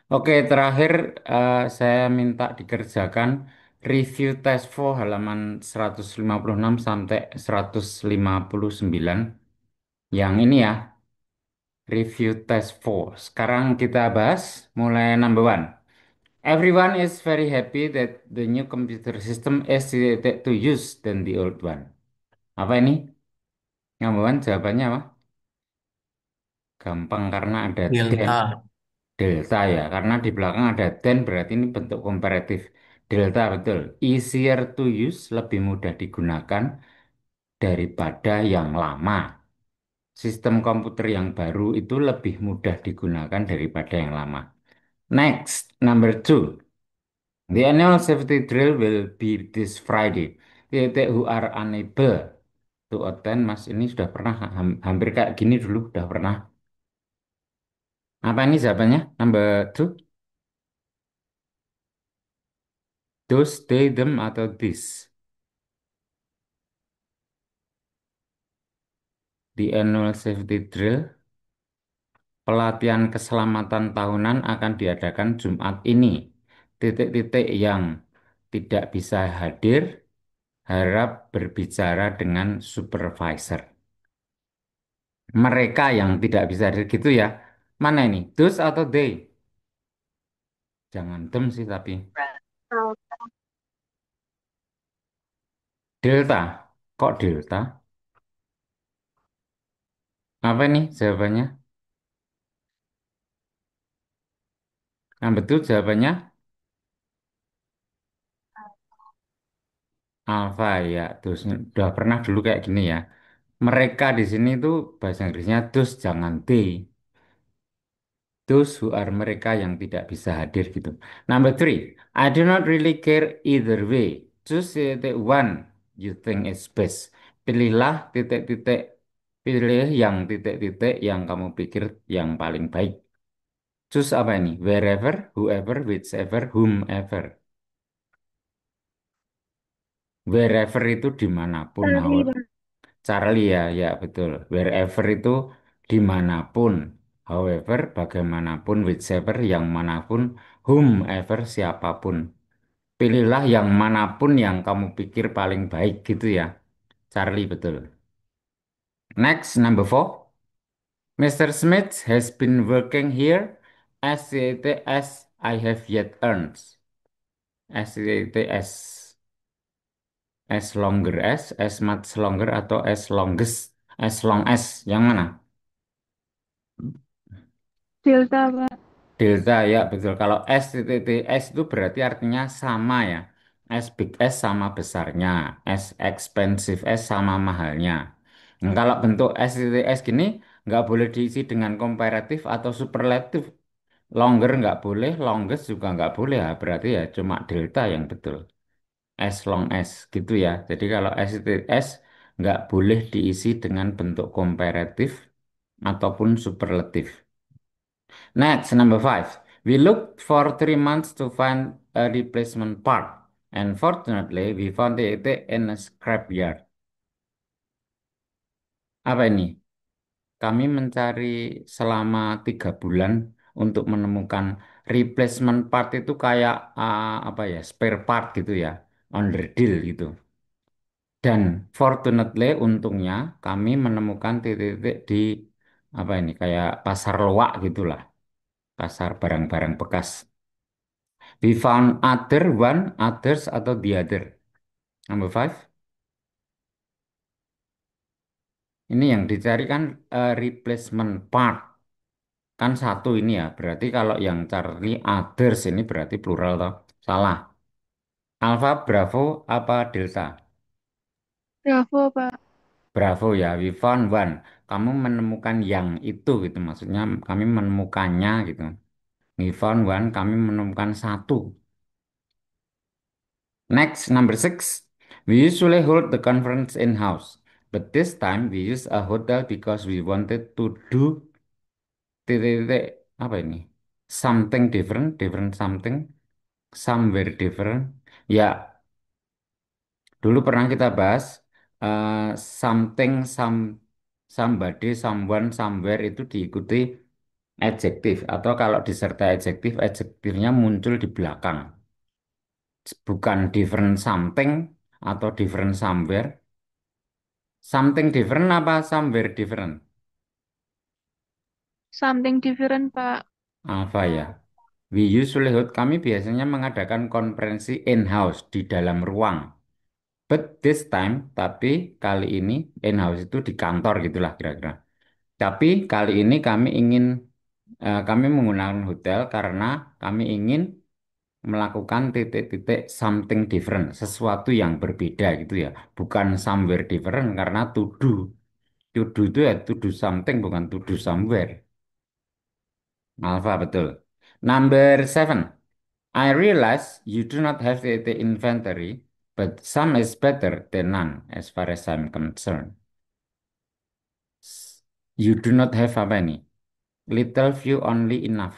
Oke, terakhir saya minta dikerjakan review test 4 halaman 156 sampai 159. Yang ini ya, review test 4. Sekarang kita bahas mulai number one. Everyone is very happy that the new computer system is easier to use than the old one. Apa ini? Number one jawabannya apa? Gampang karena ada then. Delta. Delta ya, karena di belakang ada then berarti ini bentuk komparatif. Delta betul. Easier to use, lebih mudah digunakan daripada yang lama. Sistem komputer yang baru itu lebih mudah digunakan daripada yang lama. Next, number two. The annual safety drill will be this Friday. Titik who are unable to attend, Mas ini sudah pernah hampir kayak gini dulu, sudah pernah. Apa ini jawabannya? Number two, those, they, them, atau this. The annual safety drill, pelatihan keselamatan tahunan akan diadakan Jumat ini. Titik-titik yang tidak bisa hadir, harap berbicara dengan supervisor. Mereka yang tidak bisa hadir gitu ya. Mana ini? Those atau they? Jangan them sih tapi. Delta. Kok delta? Apa ini jawabannya? Yang betul jawabannya alpha ya. Terus udah pernah dulu kayak gini ya. Mereka di sini tuh bahasa Inggrisnya those jangan they. Those who are mereka yang tidak bisa hadir gitu. Number three, I do not really care either way. Choose the one you think is best. Pilihlah titik-titik, pilih yang titik-titik yang kamu pikir yang paling baik. Choose apa ini? Wherever, whoever, whichever, whomever. Wherever itu dimanapun. Charlie, Pak. Charlie ya, ya betul. Wherever itu dimanapun. However, bagaimanapun, whichever, yang manapun, whomever, siapapun. Pilihlah yang manapun yang kamu pikir paling baik gitu ya. Charlie betul. Next, number four. Mr. Smith has been working here as I have yet earned. As longer as much longer, atau as long as, yang mana? Delta, Pak. Delta ya betul. Kalau S titik titik S itu berarti artinya sama ya. S big S sama besarnya. S expensive S sama mahalnya. Nah, kalau bentuk S titik S gini nggak boleh diisi dengan komparatif atau superlatif. Longer nggak boleh, longest juga nggak boleh ya. Berarti ya cuma delta yang betul. As long as gitu ya. Jadi kalau S titik S nggak boleh diisi dengan bentuk komparatif ataupun superlatif. Next, number five. We looked for 3 months to find a replacement part, and fortunately, we found it in a scrapyard. Apa ini? Kami mencari selama 3 bulan untuk menemukan replacement part itu kayak apa ya, spare part gitu ya, underdeal gitu. Dan fortunately, untungnya kami menemukan titik-titik di apa ini, kayak pasar loak gitulah, pasar barang-barang bekas. We found other, one, others, atau the other. Number five. Ini yang dicari kan replacement part. Kan satu ini ya. Berarti kalau yang cari others ini berarti plural toh. Salah. Alpha, Bravo, apa Delta? Bravo, Pak. Bravo ya. We found one. Kamu menemukan yang itu gitu. Maksudnya kami menemukannya gitu. We found one. Kami menemukan satu. Next, number six. We usually hold the conference in-house, but this time we use a hotel because we wanted to do titik-titik apa ini? Something different, different something, somewhere different. Ya, dulu pernah kita bahas eh, something, somebody, someone, somewhere itu diikuti adjektif atau kalau disertai adjektif, adjektifnya muncul di belakang. Bukan different something atau different somewhere. Something different apa somewhere different? Something different, Pak. Apa ya? We usually hold, kami biasanya mengadakan konferensi in-house di dalam ruang. But this time, tapi kali ini in-house itu di kantor gitulah kira-kira. Tapi kali ini kami menggunakan hotel karena kami ingin melakukan titik-titik something different, sesuatu yang berbeda gitu ya. Bukan somewhere different karena to do. To do itu ya to do something bukan to do somewhere. Alpha betul. Number seven. I realize you do not have the inventory, but some is better than none as far as I'm concerned. You do not have apa ini? Little few only enough.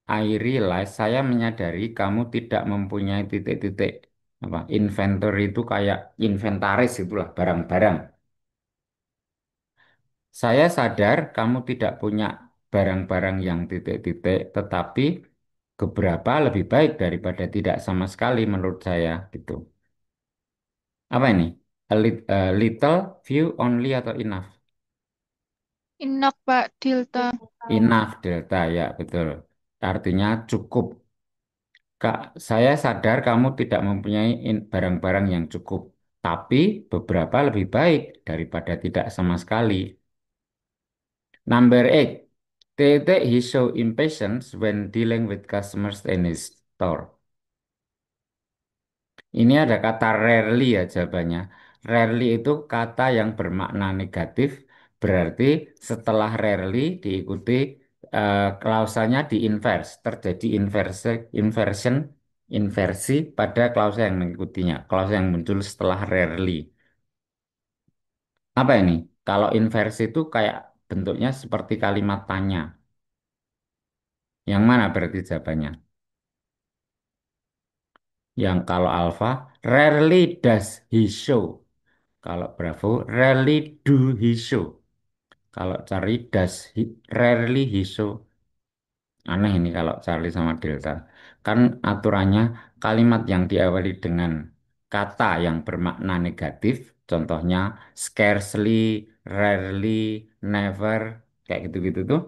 I realize, saya menyadari kamu tidak mempunyai titik-titik apa inventory itu kayak inventaris itulah barang-barang. Saya sadar kamu tidak punya barang-barang yang titik-titik, tetapi beberapa lebih baik daripada tidak sama sekali menurut saya gitu. Apa ini? A little, few, only atau enough? Enak, Pak. Delta. Enough delta ya betul. Artinya cukup. Kak, saya sadar kamu tidak mempunyai barang-barang yang cukup, tapi beberapa lebih baik daripada tidak sama sekali. Number eight, Tete he show impatience when dealing with customers in his store. Ini ada kata rarely ya jawabannya. Rarely itu kata yang bermakna negatif, berarti setelah rarely diikuti klausanya di inverse, terjadi inversion, inversi pada klausa yang mengikutinya, klausa yang muncul setelah rarely. Apa ini? Kalau inversi itu kayak bentuknya seperti kalimat tanya. Yang mana berarti jawabannya? Yang kalau alpha, rarely does he show. Kalau Bravo, rarely do he show. Kalau Charlie, rarely he show. Aneh ini kalau Charlie sama Delta. Kan aturannya kalimat yang diawali dengan kata yang bermakna negatif, contohnya scarcely, rarely, never, kayak gitu-gitu tuh.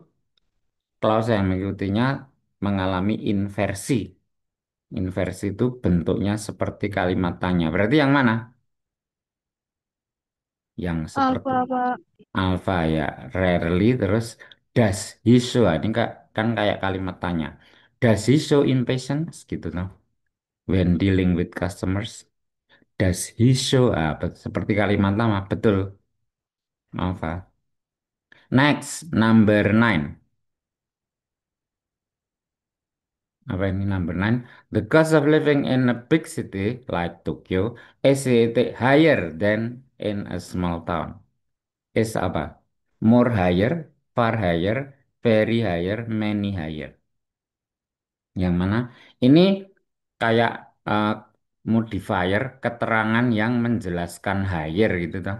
Clause yang mengikutinya mengalami inversi. Inversi itu bentuknya seperti kalimat tanya. Berarti yang mana? Yang seperti Alpha, Pak. alpha ya, rarely terus does he show. Ah, ini kan kayak kalimat tanya. Does he show impatience gitu no? When dealing with customers. Does he show seperti kalimat lama, betul alpha. Next, number nine. Apa ini number nine? The cost of living in a big city like Tokyo is higher than in a small town. Is apa? More higher, far higher, very higher, many higher. Yang mana? Ini kayak eh, modifier keterangan yang menjelaskan higher gitu toh.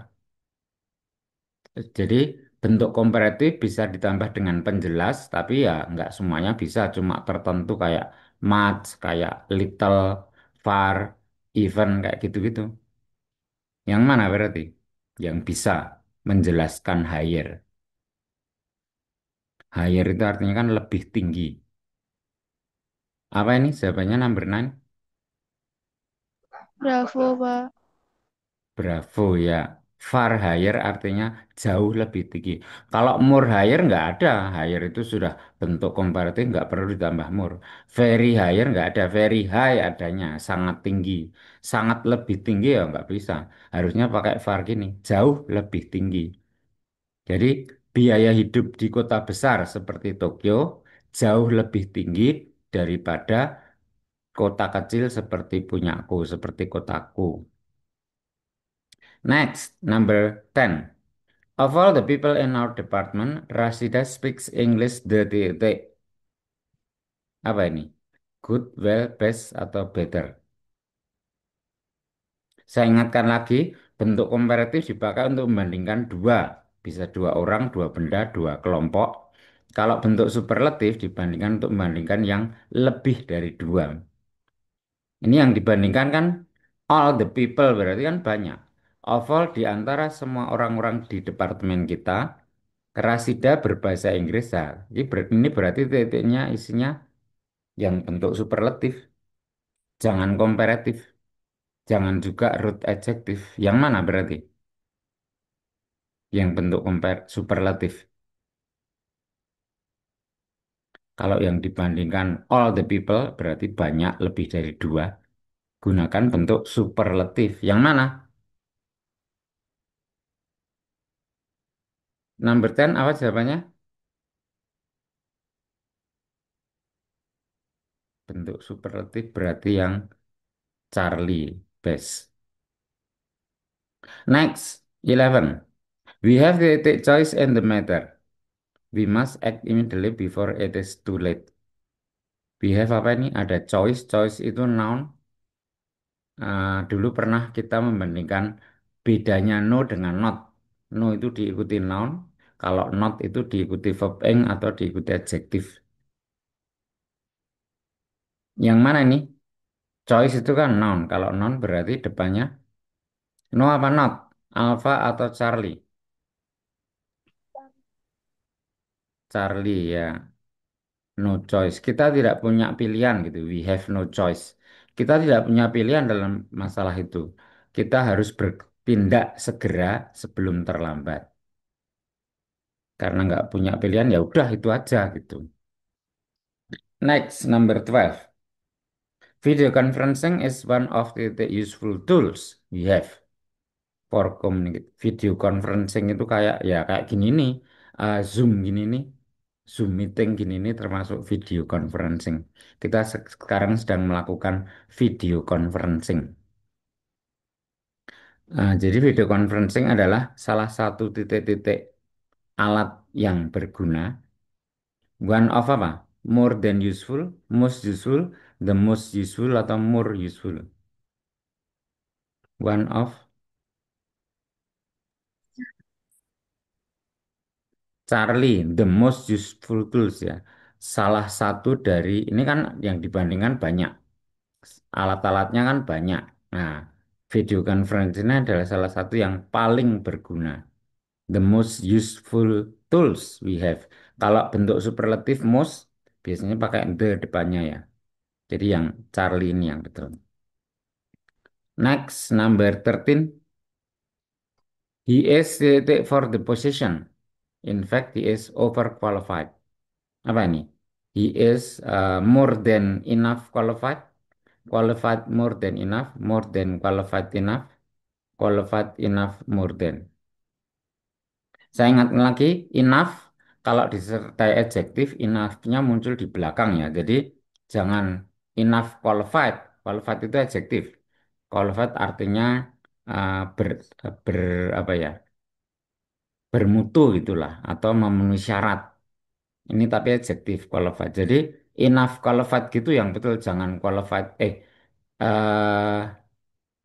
Jadi bentuk komparatif bisa ditambah dengan penjelas, tapi ya nggak semuanya bisa, cuma tertentu kayak much, kayak little, far, even kayak gitu-gitu. Yang mana berarti? Yang bisa menjelaskan higher. Higher itu artinya kan lebih tinggi. Apa ini? Jawabannya number 9. Bravo, Pak. Bravo ya. Far higher artinya jauh lebih tinggi. Kalau more higher nggak ada. Higher itu sudah bentuk komparatif nggak perlu ditambah more. Very higher nggak ada. Very high adanya. Sangat tinggi. Sangat lebih tinggi ya nggak bisa. Harusnya pakai far gini. Jauh lebih tinggi. Jadi biaya hidup di kota besar seperti Tokyo jauh lebih tinggi daripada kota kecil seperti punyaku, seperti kotaku. Next, number 10. Of all the people in our department, Rashida speaks English the. Apa ini? Good, well, best, atau better? Saya ingatkan lagi, bentuk komparatif dipakai untuk membandingkan dua. Bisa dua orang, dua benda, dua kelompok. Kalau bentuk superlatif dibandingkan untuk membandingkan yang lebih dari dua. Ini yang dibandingkan kan all the people berarti kan banyak. Of all di antara semua orang-orang di departemen kita, Rasida berbahasa Inggris. Nah, ini berarti titiknya isinya yang bentuk superlatif. Jangan komparatif. Jangan juga root adjektif. Yang mana berarti? Yang bentuk superlatif. Kalau yang dibandingkan all the people berarti banyak lebih dari dua. Gunakan bentuk superlatif. Yang mana? Number 10 apa jawabannya? Bentuk superlatif berarti yang Charlie best. Next, 11. We have to take choice in the matter. We must act immediately before it is too late. We have apa ini? Ada choice. Choice itu noun. Dulu pernah kita membandingkan bedanya no dengan not. No itu diikuti noun. Kalau not itu diikuti verb ing atau diikuti adjektif. Yang mana ini? Choice itu kan noun. Kalau noun berarti depannya no apa not? Alpha atau Charlie? Charlie ya. No choice. Kita tidak punya pilihan gitu. We have no choice. Kita tidak punya pilihan dalam masalah itu. Kita harus bertindak segera sebelum terlambat. Karena nggak punya pilihan ya udah itu aja gitu. Next, number 12. Video conferencing is one of the useful tools we have for communicate. Video conferencing itu kayak ya kayak gini nih, Zoom gini nih, Zoom meeting gini nih termasuk video conferencing. Kita sekarang sedang melakukan video conferencing. Jadi video conferencing adalah salah satu titik-titik alat yang berguna. One of apa? More than useful, most useful, the most useful atau more useful. One of Charlie, the most useful tools ya. Salah satu dari ini kan yang dibandingkan banyak. Alat-alatnya kan banyak. Nah, video conference ini adalah salah satu yang paling berguna. The most useful tools we have. Kalau bentuk superlatif most biasanya pakai the depannya ya. Jadi yang Charlie ini yang betul. Next, number 13. He is for the position. In fact, he is overqualified. Apa ini? He is more than enough qualified. Qualified more than enough. More than qualified enough. Qualified enough more than. Saya ingatkan lagi, enough. Kalau disertai adjektif, enough-nya muncul di belakang ya. Jadi jangan enough qualified. Qualified itu adjektif. Qualified artinya ber, ber apa ya? Bermutu gitulah atau memenuhi syarat. Ini tapi adjektif qualified. Jadi enough qualified gitu yang betul, jangan qualified eh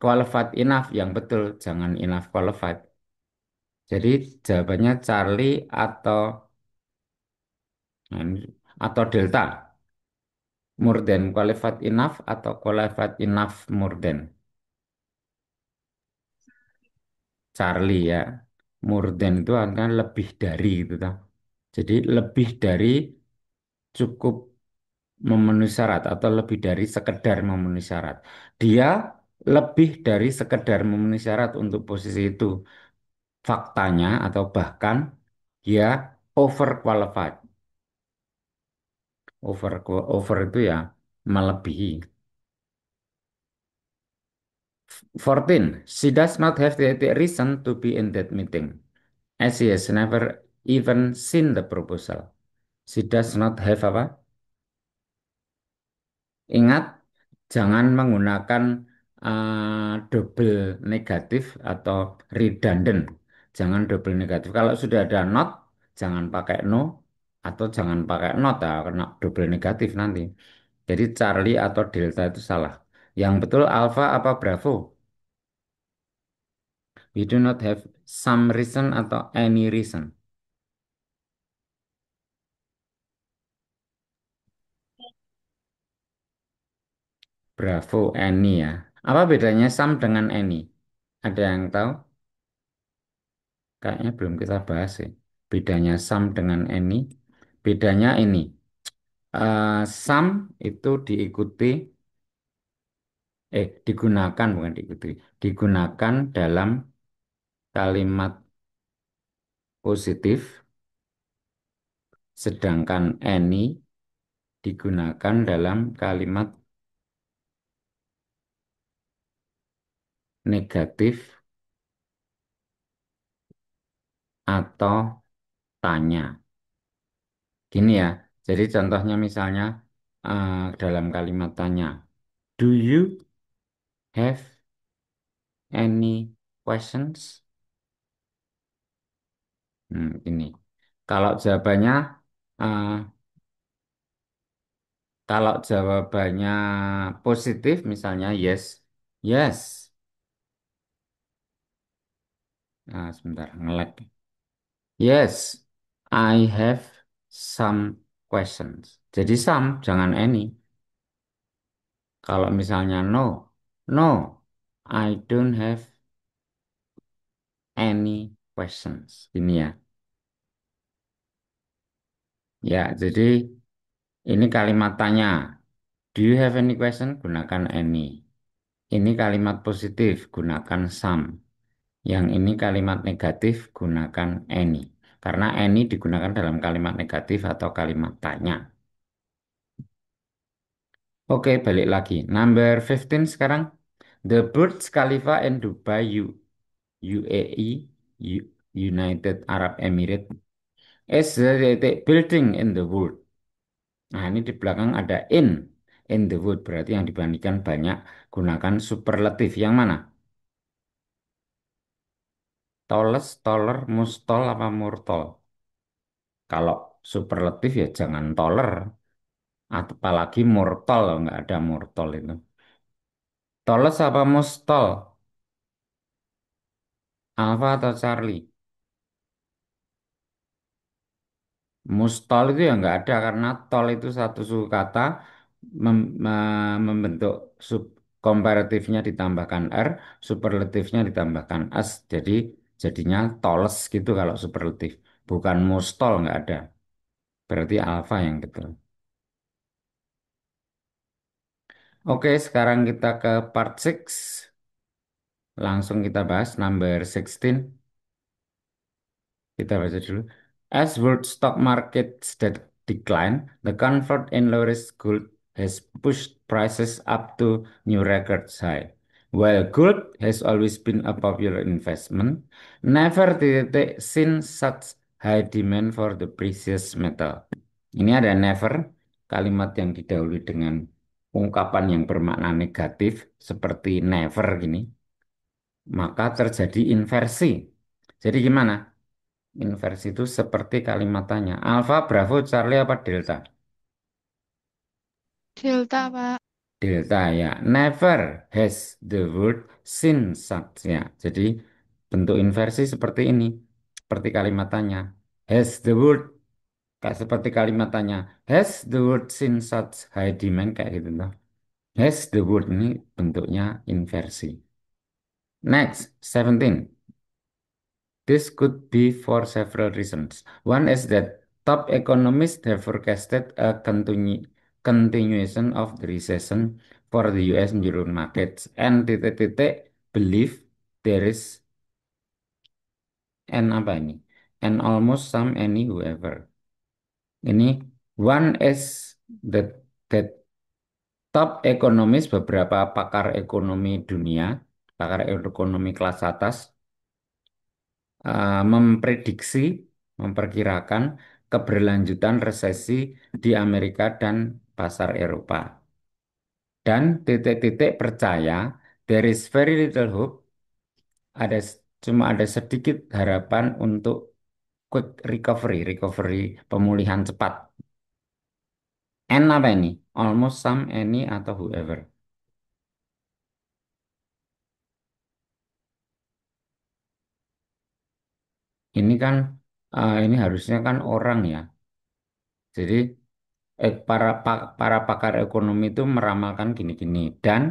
qualified enough yang betul, jangan enough qualified. Jadi jawabannya Charlie nah, atau Delta. More than qualified enough atau qualified enough more than. Charlie ya. More than itu akan lebih dari gitu tau. Jadi lebih dari cukup memenuhi syarat atau lebih dari sekedar memenuhi syarat. Dia lebih dari sekedar memenuhi syarat untuk posisi itu. Faktanya atau bahkan dia overqualified. Over itu ya melebihi. 14. She does not have the reason to be in that meeting, as she has never even seen the proposal. She does not have apa? Ingat, jangan menggunakan double negatif atau redundant. Jangan double negatif. Kalau sudah ada not, jangan pakai no atau jangan pakai not ya, kena double negatif nanti. Jadi Charlie atau Delta itu salah. Yang betul Alpha apa Bravo? We do not have. some reason atau any reason? Bravo, any ya. Apa bedanya some dengan any? Ada yang tahu? Kayaknya belum kita bahas sih. Bedanya some dengan any. Bedanya ini. Some itu diikuti, digunakan, bukan diikuti. Digunakan dalam kalimat positif, sedangkan any digunakan dalam kalimat negatif atau tanya. Gini ya, jadi contohnya misalnya dalam kalimat tanya, do you have any questions? Ini. Kalau jawabannya, eh, kalau jawabannya positif, misalnya yes, yes. Nah, sebentar, ngelag. Yes, I have some questions. Jadi some, jangan any. Kalau misalnya no, no, I don't have any questions. Ini ya. Ya, jadi ini kalimat tanya. Do you have any question? Gunakan any. Ini kalimat positif, gunakan some. Yang ini kalimat negatif, gunakan any. Karena any digunakan dalam kalimat negatif atau kalimat tanya. Oke, balik lagi. Number 15 sekarang. The Burj Khalifa in Dubai, UAE, United Arab Emirates, is the building in the world. Nah, ini di belakang ada in the world. Berarti yang dibandingkan banyak, gunakan superlatif. Yang mana? Toles, toler, mustol, apa murtol? Kalau superlatif ya jangan toler. Apalagi murtol, nggak ada murtol itu. Toles apa mustol? Alfa atau Charlie? Mustol itu ya nggak ada karena tol itu satu suku kata membentuk sub komparatifnya ditambahkan R, superlatifnya ditambahkan S. Jadi jadinya toles gitu kalau superlatif. Bukan mustol nggak ada. Berarti alfa yang betul. Oke, sekarang kita ke part 6. Langsung kita bahas number 16. Kita baca dulu. As world stock markets that decline, the comfort in low-risk gold has pushed prices up to new records high. While gold has always been a popular investment, never did it seen such high demand for the precious metal. Ini ada never, kalimat yang didahului dengan ungkapan yang bermakna negatif seperti never gini, maka terjadi inversi. Jadi gimana? Inversi itu seperti kalimat tanya. Alfa, Bravo, Charlie apa Delta? Delta, Pak. Delta ya. Never has the word seen such ya. Jadi bentuk inversi seperti ini. Seperti kalimat tanya. Has the word kayak seperti kalimat tanya. Has the word seen such high demand kayak gitu loh. Has the word ini bentuknya inversi. Next, 17. This could be for several reasons. One is that top economists have forecasted a continuation of the recession for the US and Euro markets, and titik-titik believe there is an apa ini? And almost some any whoever. Ini one is that top economists, beberapa pakar ekonomi dunia, pakar ekonomi kelas atas memprediksi, memperkirakan keberlanjutan resesi di Amerika dan pasar Eropa. Dan titik-titik percaya there is very little hope, ada cuma ada sedikit harapan untuk quick recovery, pemulihan cepat. And apa ini? Almost some, any, atau whoever. Ini kan ini harusnya kan orang ya. Jadi para pakar ekonomi itu meramalkan gini-gini dan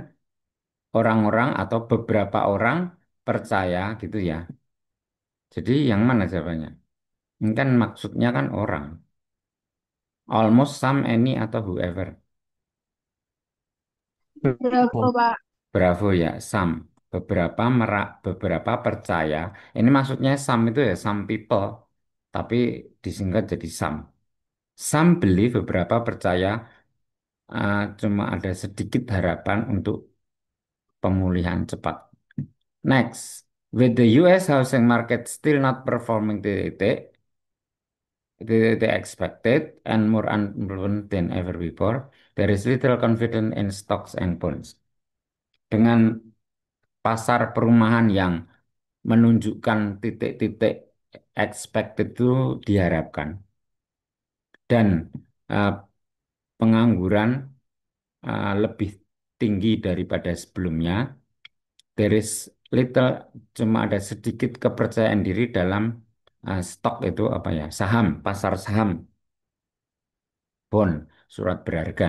orang-orang atau beberapa orang percaya gitu ya. Jadi yang mana jawabannya? Ini kan maksudnya kan orang. Almost some, any atau whoever. Bravo, Pak. Bravo ya, some. Beberapa percaya. Ini maksudnya some itu ya some people, tapi disingkat jadi some. Some believe beberapa percaya cuma ada sedikit harapan untuk pemulihan cepat. Next, with the US housing market still not performing the expected and more unproven than ever before, there is little confidence in stocks and bonds. Dengan pasar perumahan yang menunjukkan titik-titik expected itu diharapkan dan eh, pengangguran lebih tinggi daripada sebelumnya. There is little, cuma ada sedikit kepercayaan diri dalam stok itu apa ya, saham, pasar saham, bond, surat berharga.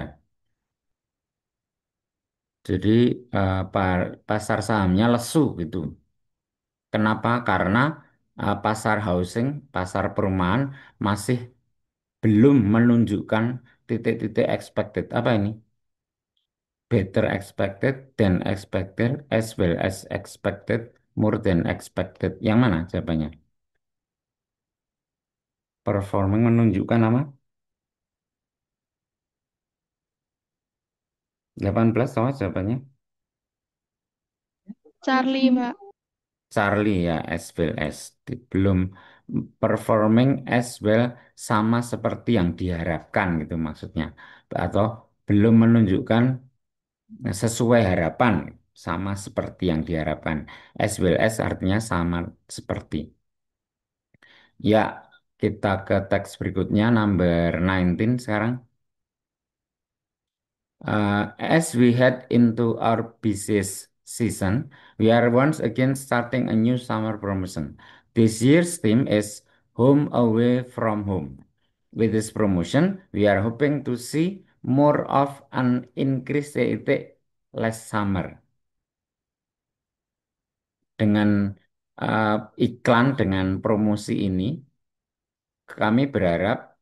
Jadi pasar sahamnya lesu gitu. Kenapa? Karena pasar housing, pasar perumahan masih belum menunjukkan titik-titik expected. Apa ini? Better expected than expected, as well as expected, more than expected. Yang mana jawabannya? Performing menunjukkan apa? 18 sama jawabannya. Charlie, Pak. Charlie ya, as well as. Belum performing as well sama seperti yang diharapkan gitu maksudnya. Atau belum menunjukkan sesuai harapan sama seperti yang diharapkan. As well as artinya sama seperti. Ya, kita ke teks berikutnya, number 19 sekarang. As we head into our busiest season, we are once again starting a new summer promotion. This year's theme is Home Away from Home. With this promotion, we are hoping to see more of an increase last summer. Dengan iklan, dengan promosi ini, kami berharap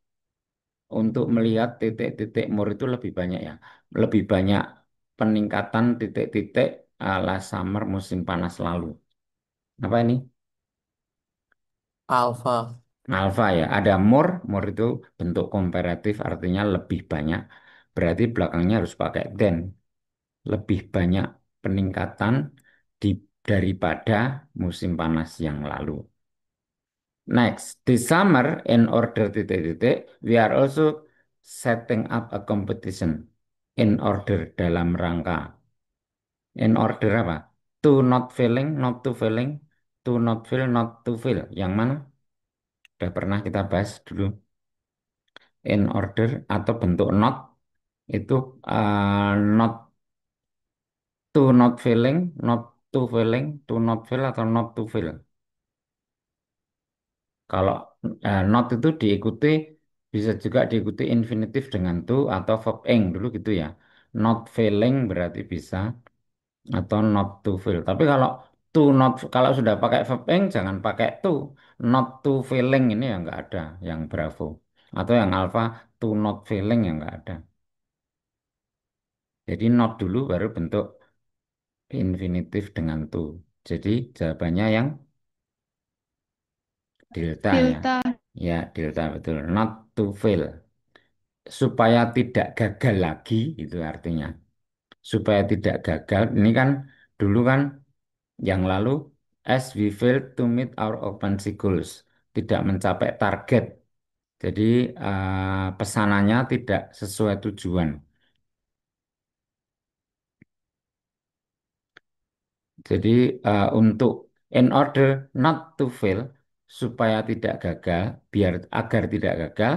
untuk melihat titik-titik mur itu lebih banyak ya. Lebih banyak peningkatan titik-titik ala summer musim panas lalu. Apa ini? Alpha. Alfa ya. Ada more itu bentuk komparatif artinya lebih banyak. Berarti belakangnya harus pakai than. Lebih banyak peningkatan di, daripada musim panas yang lalu. Next, this summer in order titik-titik, we are also setting up a competition in order dalam rangka. In order apa? To not failing, not to failing, to not fail, not to fail. Yang mana? Sudah pernah kita bahas dulu. In order atau bentuk not itu not to not failing, not to failing, to not fail atau not to fail. Kalau not itu diikuti bisa juga diikuti infinitif dengan to atau verb ing dulu gitu ya. Not failing berarti bisa atau not to fail. Tapi kalau to not kalau sudah pakai verb ing jangan pakai to. Not to failing ini yang nggak ada yang bravo. Atau yang alpha to not failing yang nggak ada. Jadi not dulu baru bentuk infinitif dengan to. Jadi jawabannya yang delta ya. Delta. Ya, delta betul. Not to fail. Supaya tidak gagal lagi itu artinya supaya tidak gagal ini kan dulu kan yang lalu as we failed to meet our occupancy goals tidak mencapai target jadi pesanannya tidak sesuai tujuan jadi untuk in order not to fail supaya tidak gagal biar agar tidak gagal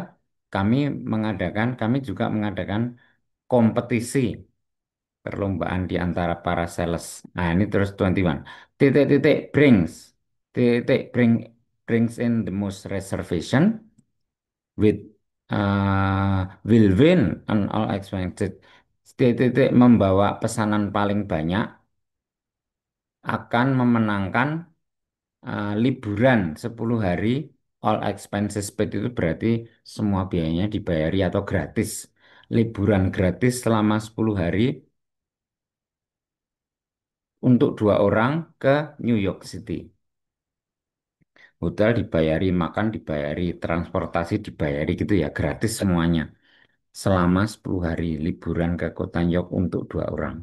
kami juga mengadakan kompetisi perlombaan di antara para sales. Nah, ini terus 21. Titik-titik brings. Titik bring brings in the most reservation with will win on all expected. Titik-titik membawa pesanan paling banyak akan memenangkan liburan 10 hari all expenses paid itu berarti semua biayanya dibayari atau gratis. Liburan gratis selama 10 hari untuk 2 orang ke New York City. Hotel dibayari, makan dibayari, transportasi dibayari gitu ya, gratis semuanya. Selama 10 hari liburan ke kota New York untuk 2 orang.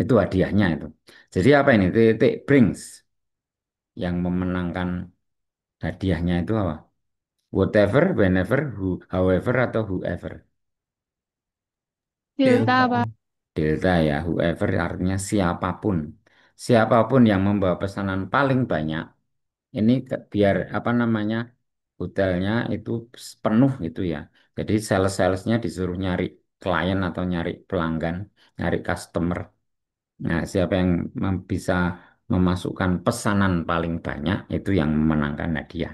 Itu hadiahnya itu. Jadi apa ini? Titik brings yang memenangkan hadiahnya itu apa? Whatever, whenever, who, however, atau whoever. Delta, Pak. Delta ya, whoever artinya siapapun. Siapapun yang membawa pesanan paling banyak, ini biar apa namanya, hotelnya itu penuh itu ya. Jadi sales-salesnya disuruh nyari klien atau nyari pelanggan, nyari customer. Nah, siapa yang bisa memasukkan pesanan paling banyak itu yang memenangkan hadiah.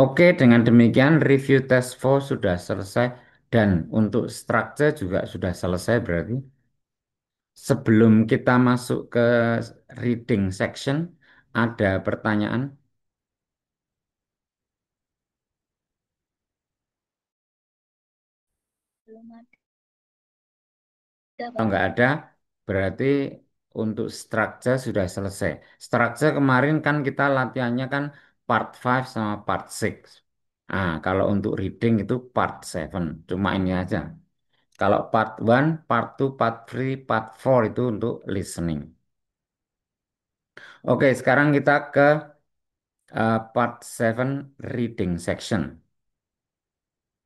Oke, dengan demikian review test 4 sudah selesai dan untuk structure juga sudah selesai berarti. Sebelum kita masuk ke reading section, ada pertanyaan? Belum ada, Kalau Pak. nggak ada, berarti untuk structure sudah selesai. Structure kemarin kan kita latihannya kan part 5 sama part 6. Ah, kalau untuk reading itu part 7. Cuma ini aja. Kalau part 1, part 2, part 3, part 4 itu untuk listening. Oke, sekarang kita ke part 7 reading section.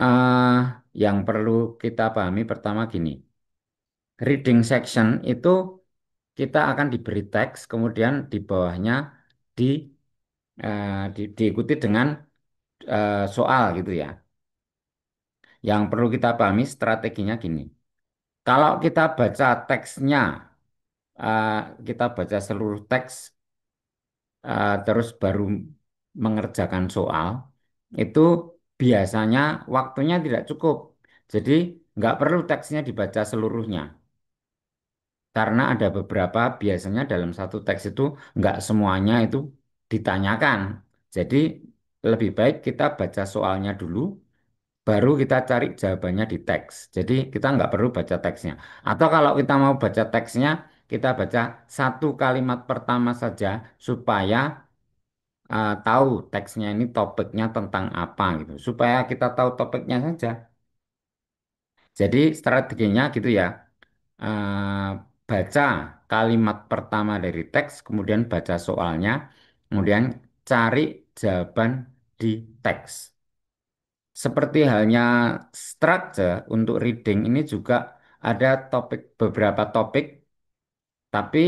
Ah, yang perlu kita pahami pertama gini. Reading section itu kita akan diberi teks, kemudian di bawahnya di, diikuti dengan soal gitu ya. Yang perlu kita pahami strateginya gini. Kalau kita baca teksnya, eh, kita baca seluruh teks, terus baru mengerjakan soal, itu biasanya waktunya tidak cukup. Jadi nggak perlu teksnya dibaca seluruhnya. Karena ada beberapa biasanya dalam satu teks itu nggak semuanya itu ditanyakan. Jadi lebih baik kita baca soalnya dulu, baru kita cari jawabannya di teks. Jadi kita nggak perlu baca teksnya. Atau kalau kita mau baca teksnya, kita baca satu kalimat pertama saja supaya tahu teksnya ini topiknya tentang apa gitu. Supaya kita tahu topiknya saja. Jadi strateginya gitu ya. eh, Baca kalimat pertama dari teks, kemudian baca soalnya, kemudian cari jawaban di teks. Seperti halnya structure untuk reading ini juga ada beberapa topik, tapi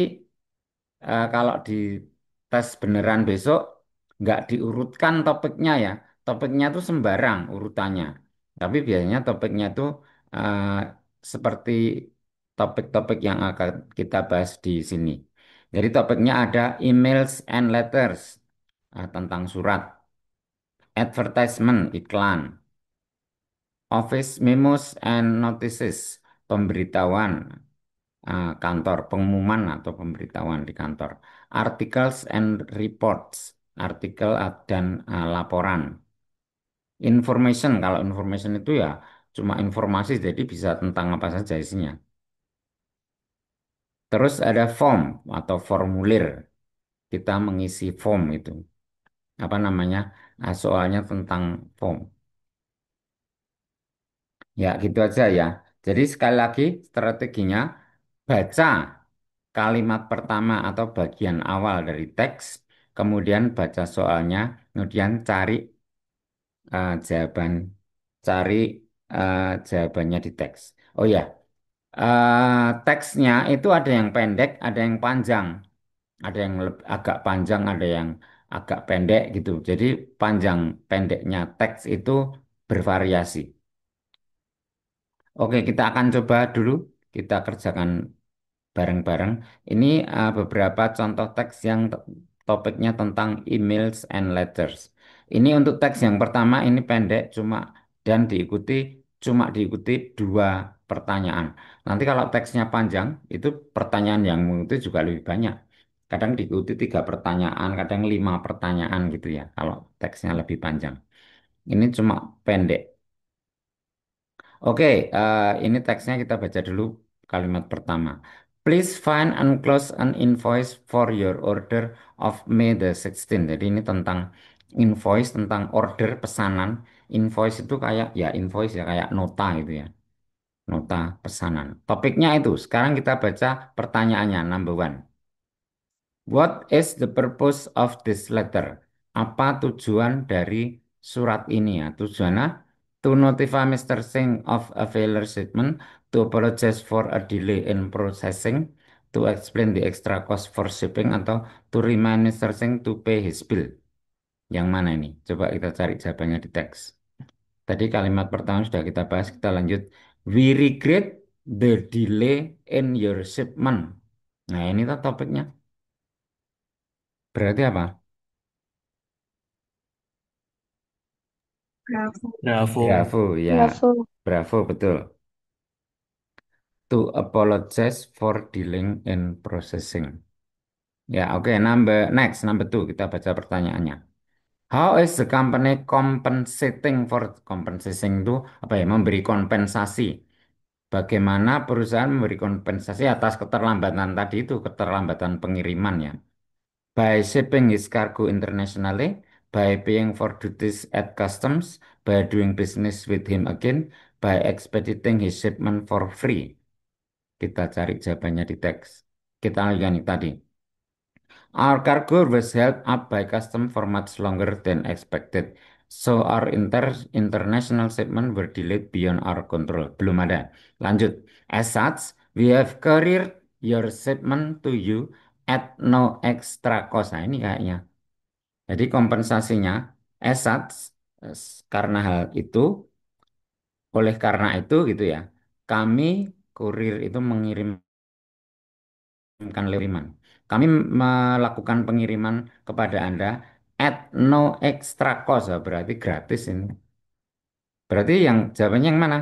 kalau di tes beneran besok nggak diurutkan topiknya ya, topiknya tuh sembarang urutannya. Tapi biasanya topiknya tuh eh, seperti topik-topik yang akan kita bahas di sini. Jadi topiknya ada emails and letters, tentang surat, advertisement, iklan, office memos and notices, pemberitahuan, kantor, pengumuman atau pemberitahuan di kantor. Articles and reports, artikel dan laporan. Information, kalau information itu ya cuma informasi, jadi bisa tentang apa saja isinya. Terus ada form atau formulir. Kita mengisi form itu. Apa namanya? Soalnya tentang form. Ya, gitu aja ya. Jadi sekali lagi strateginya baca kalimat pertama atau bagian awal dari teks, kemudian baca soalnya, kemudian jawaban, cari jawabannya di teks. Oh ya, teksnya itu ada yang pendek, ada yang panjang, ada yang agak panjang, ada yang agak pendek gitu. Jadi panjang pendeknya teks itu bervariasi. Oke, kita akan coba dulu, kita kerjakan bareng-bareng. Ini beberapa contoh teks yang topiknya tentang emails and letters. Ini untuk teks yang pertama ini pendek dan diikuti dua pertanyaan. Nanti kalau teksnya panjang itu pertanyaan yang mengikuti juga lebih banyak. Kadang diikuti tiga pertanyaan, kadang lima pertanyaan gitu ya. Kalau teksnya lebih panjang. Ini cuma pendek. Oke, ini teksnya kita baca dulu kalimat pertama. Please find and close an invoice for your order of May the 16th. Jadi ini tentang invoice, tentang order pesanan. Invoice itu kayak ya invoice ya kayak nota gitu ya. Nota pesanan. Topiknya itu. Sekarang kita baca pertanyaannya, number one. What is the purpose of this letter? Apa tujuan dari surat ini ya? Tujuannya to notify Mr. Singh of a failure statement, to apologize for a delay in processing, to explain the extra cost for shipping, atau to remind Mr. Singh to pay his bill. Yang mana ini? Coba kita cari jawabannya di teks. Tadi kalimat pertama sudah kita bahas, kita lanjut. We regret the delay in your shipment. Nah, ini tuh topiknya. Berarti apa? Bravo. Bravo. Bravo, ya. Bravo. Bravo, betul. To apologize for dealing in processing. Ya, oke. Number two. Kita baca pertanyaannya. How is the company compensating for compensating itu apa ya? Memberi kompensasi. Bagaimana perusahaan memberi kompensasi atas keterlambatan tadi itu, keterlambatan pengiriman ya. By shipping his cargo internationally, by paying for duties at customs, by doing business with him again, by expediting his shipment for free. Kita cari jawabannya di teks. Kita lihat nih tadi. Our cargo was held up by custom for much longer than expected. So our international shipment were delayed beyond our control. Belum ada. Lanjut. As such, we have carried your shipment to you at no extra cost. Nah, ini kayaknya. Jadi kompensasinya as such, karena hal itu, oleh karena itu gitu ya, kami kurir itu mengirimkan kiriman. Kami melakukan pengiriman kepada Anda at no extra cost, ya, berarti gratis ini. Berarti yang jawabannya yang mana?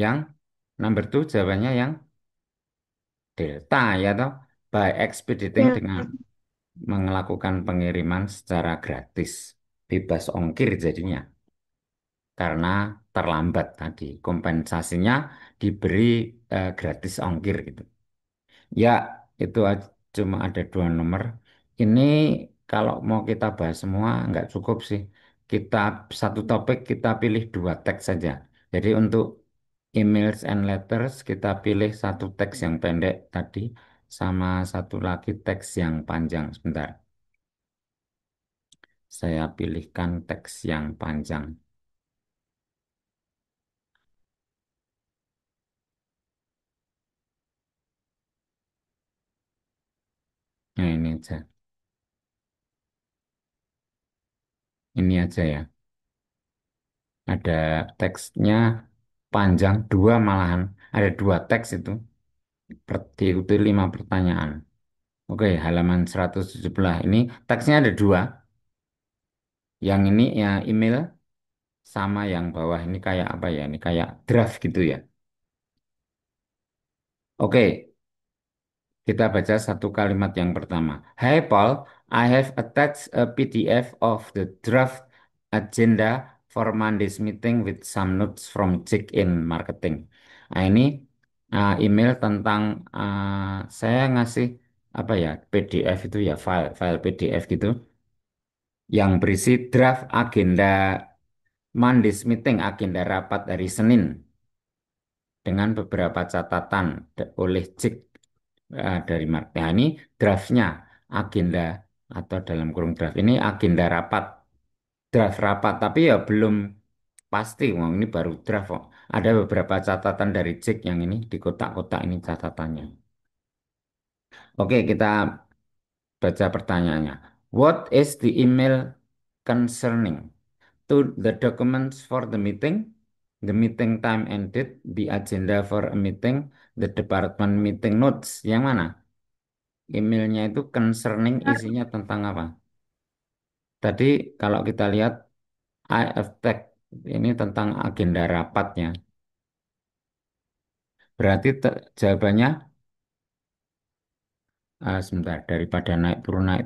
Yang number two jawabannya yang delta ya toh. By expediting Ya, dengan melakukan pengiriman secara gratis. Bebas ongkir jadinya. Karena terlambat tadi. Kompensasinya diberi gratis ongkir gitu. Ya, itu cuma ada dua nomor. Ini kalau mau kita bahas semua nggak cukup sih. Kita satu topik kita pilih dua teks saja. Jadi untuk emails and letters kita pilih satu teks yang pendek tadi sama satu lagi teks yang panjang. Sebentar, saya pilihkan teks yang panjang. Nah, ini aja. Ini aja ya. Ada teksnya panjang, dua malahan. Ada dua teks itu. Diikuti lima pertanyaan. Oke, halaman 117. Ini teksnya ada dua. Yang ini ya email sama yang bawah. Ini kayak apa ya? Ini kayak draft gitu ya. Oke, kita baca satu kalimat yang pertama. Hi Paul, I have attached a PDF of the draft agenda for Monday's meeting with some notes from check-in marketing. Nah, ini email tentang saya ngasih apa ya PDF itu ya file PDF gitu yang berisi draft agenda Monday's meeting, agenda rapat hari Senin dengan beberapa catatan oleh Cik dari Mark. Nah, ini draftnya, agenda atau dalam kurung draft ini agenda rapat, draft rapat, tapi ya belum pasti. Wong ini baru draft kok. Ada beberapa catatan dari Cik yang ini di kotak-kotak ini catatannya. Oke, kita baca pertanyaannya. What is the email concerning? To the documents for the meeting time and date, the agenda for a meeting, the department meeting notes. Yang mana? Emailnya itu concerning isinya tentang apa? Tadi kalau kita lihat IF tag ini tentang agenda rapatnya. Berarti jawabannya sebentar daripada naik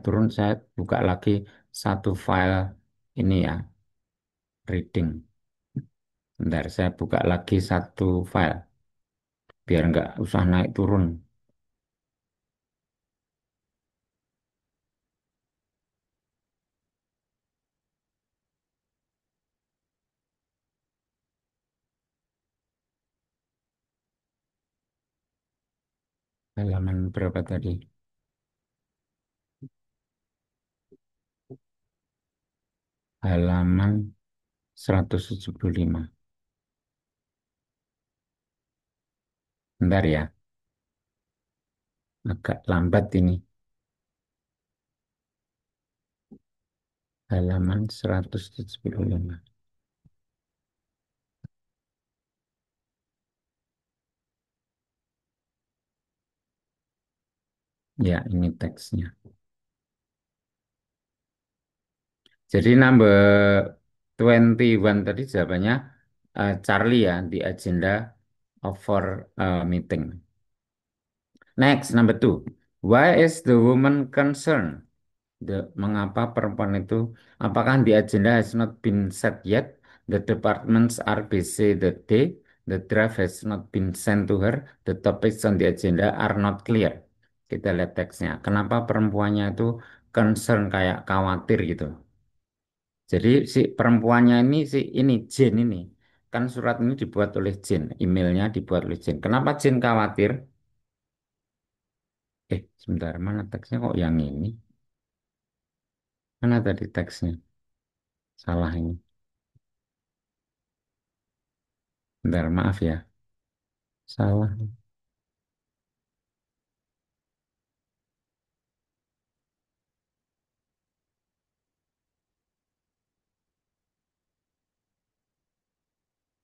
turun saya buka lagi satu file ini ya reading. Bentar saya buka lagi satu file biar nggak usah naik turun. Halaman berapa tadi? Halaman 175. Bentar ya, agak lambat ini. Halaman 175. Ya, ini teksnya. Jadi number 21 tadi jawabannya Charlie ya, di agenda of for meeting. Next, number two. Why is the woman concerned? Mengapa perempuan itu, apakah the agenda has not been set yet? The departments are busy that day. The draft has not been sent to her. The topics on the agenda are not clear. Kita lihat teksnya. Kenapa perempuannya itu concern kayak khawatir gitu. Jadi si perempuannya ini si ini Jane ini kan surat ini dibuat oleh Jane, emailnya dibuat oleh Jane. Kenapa Jane khawatir? Sebentar, mana teksnya kok yang ini? Mana tadi teksnya? Salah ini. Bentar, maaf ya. Salah.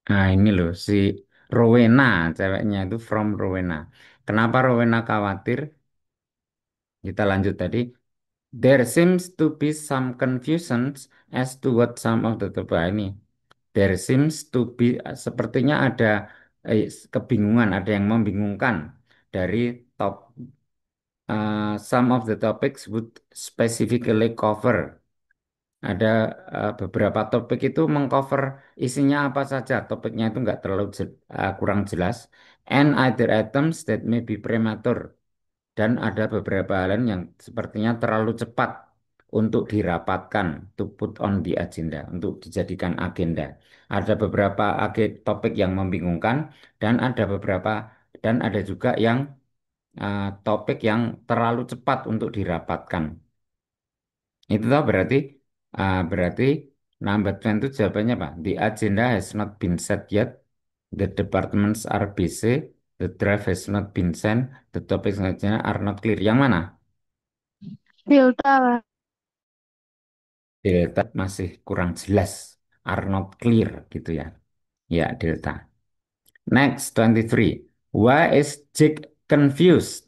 Nah, ini loh si Rowena, ceweknya itu from Rowena. Kenapa Rowena khawatir? Kita lanjut tadi. There seems to be some confusions as to what some of the ini. There seems to be sepertinya ada kebingungan, ada yang membingungkan dari top some of the topics would specifically cover. Ada beberapa topik itu mengcover isinya apa saja. Topiknya itu nggak terlalu kurang jelas. And other items that may be premature. Dan ada beberapa hal yang sepertinya terlalu cepat untuk dirapatkan, to put on the agenda, untuk dijadikan agenda. Ada beberapa topik yang membingungkan dan ada juga yang topik yang terlalu cepat untuk dirapatkan. Itu toh berarti number 10 itu jawabannya apa? The agenda has not been set yet. The departments are busy. The draft has not been sent. The topics agenda are not clear. Yang mana? Delta, Pak. Delta masih kurang jelas. Are not clear gitu ya. Ya, delta. Next, 23. Why is Jake confused?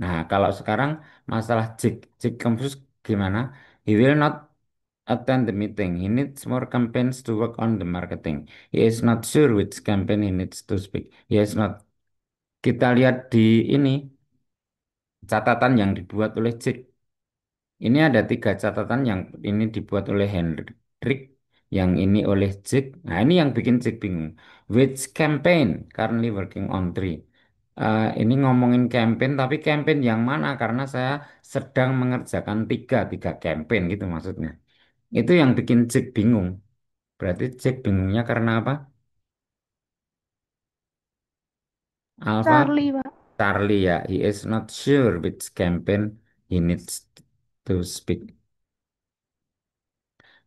Nah, kalau sekarang masalah Jake confused gimana? He will not attend the meeting. He needs more campaigns to work on the marketing. He is not sure which campaign he needs to speak. He is not. Kita lihat di ini catatan yang dibuat oleh Jake. Ini ada tiga catatan yang ini dibuat oleh Hendrik, yang ini oleh Jake. Nah, ini yang bikin Jake bingung. Which campaign? Currently working on three. Ini ngomongin campaign, tapi campaign yang mana? Karena saya sedang mengerjakan tiga campaign gitu maksudnya. Itu yang bikin Jake bingung. Berarti Jake bingungnya karena apa? Alpha Charlie, Pak. Charlie ya. He is not sure which campaign he needs to speak.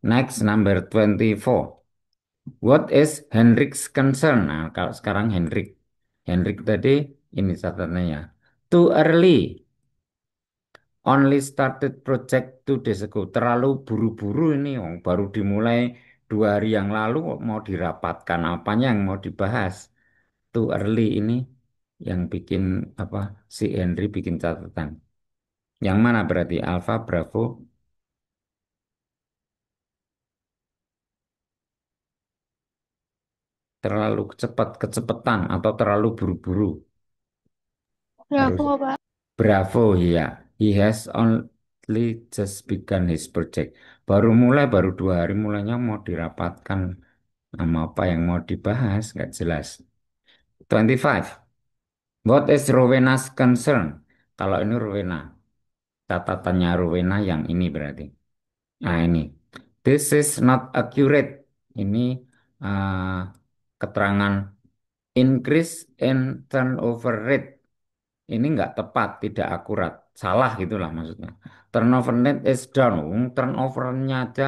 Next, number 24. What is Hendrik's concern? Nah, kalau sekarang Hendrik tadi ini catatannya. Too early. Only started project 2 days ago. Terlalu buru-buru ini, Wong. Baru dimulai 2 hari yang lalu kok mau dirapatkan apanya yang mau dibahas. Too early ini yang bikin apa si Henry bikin catatan. Yang mana berarti Alfa, Bravo, terlalu cepat, kecepatan atau terlalu buru-buru? Harus Bravo, Pak. Bravo, ya. He has only just begun his project. Baru mulai, baru 2 hari mulainya mau dirapatkan. Nama apa yang mau dibahas? Nggak jelas. 25. What is Rowena's concern? Kalau ini Rowena, catatannya Rowena yang ini berarti. Nah ini, this is not accurate. Ini uh, keterangan increase in turnover rate. Ini nggak tepat, tidak akurat, salah gitulah maksudnya. Turnover rate is down. Turnovernya aja